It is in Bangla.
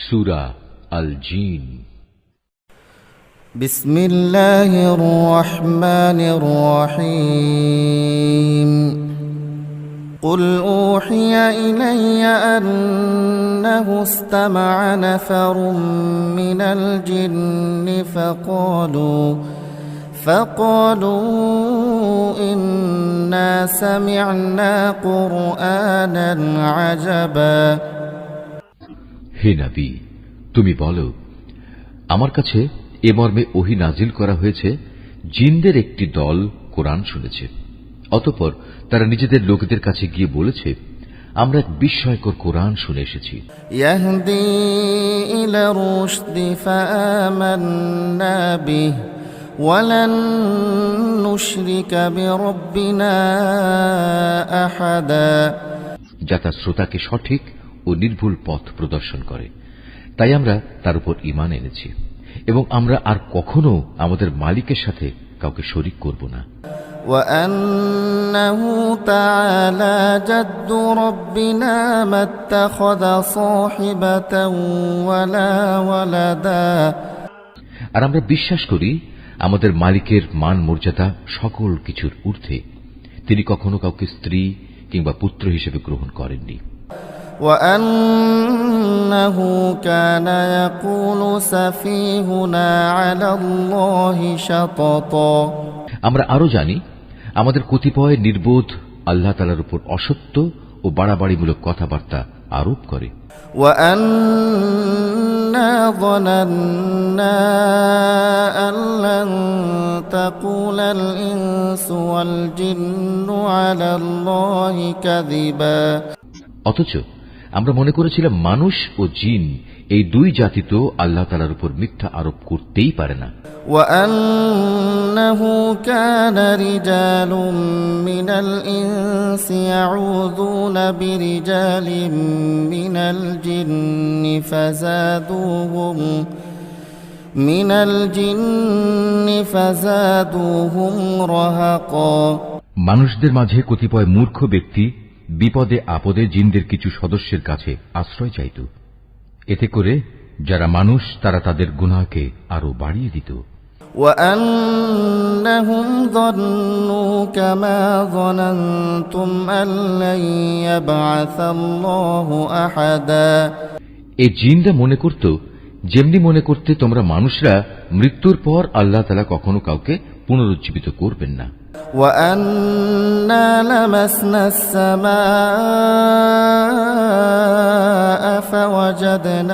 সূরা আল জিন। বিসমিল্লাহির রহমানির রহিম। قل أوحي إلي أنه استمع نفر من الجن فقالوا إنا سمعنا قرآنا عجبا। হে নবী, তুমি বলো, আমার কাছে এ মর্মে ওহী নাজিল করা হয়েছে, জিনদের একটি দল কোরআন শুনেছে। অতঃপর তারা নিজেদের লোকদের কাছে গিয়ে বলেছে, আমরা এক বিস্ময়কর কোরআন শুনে এসেছি। ইয়াহদি ইলা রুশদি ফাআমান্না বিহি ওয়ালান নুশরিকা বিরাব্বিনা আহাদা। যা তার শ্রোতাকে সঠিক ও নির্ভুল পথ প্রদর্শন করে, তাই আমরা তার উপর ঈমান এনেছি এবং আমরা আর কখনো আমাদের মালিকের সাথে কাউকে শরীক করব না। وأنه تعالى جد ربنا ما اتخذ صاحبة ولا ولدا। আর আমরা বিশ্বাস করি আমাদের মালিকের মান মর্যাদা সকল কিছুর ঊর্ধ্বে, তিনি কখনো কাউকে স্ত্রী কিংবা পুত্র হিসেবে গ্রহণ করেননি। وأنه كان يقول سفيهنا على الله شططا। আমরা আরো জানি আমাদের কতিপয় নির্বোধ আল্লাহ তাআলার উপর অসত্য ও বাড়াবাড়িমূলক কথাবার্তা আরোপ করে। وأنا ظننا أن لن تقول الإنس والجن على الله كذبا। অথচ আমরা মনে করেছিলাম মানুষ ও জিন এই দুই জাতি তো আল্লাহ তাআলার উপর মিথ্যা আরোপ করতেই পারে না। وأنه كان رجال من الإنس يعوذون برجال من الجن فزادوهم رهقا। মানুষদের মাঝে কতিপয় মূর্খ ব্যক্তি বিপদে আপদে জিনদের কিছু সদস্যের কাছে আশ্রয় চাইত, এতে করে যারা মানুষ তারা তাদের গুনাহকে আরো বাড়িয়ে দিত। وأنهم ظنوا كما ظننتم أن لن يبعث الله أحدا। এই জিনরা মনে করত যেমনি মনে করতে তোমরা মানুষরা মৃত্যুর পর আল্লাহ তাআলা কখনো কাউকে পুনরুজ্জীবিত করবেন না। وأنا لمسنا السماء فوجدنا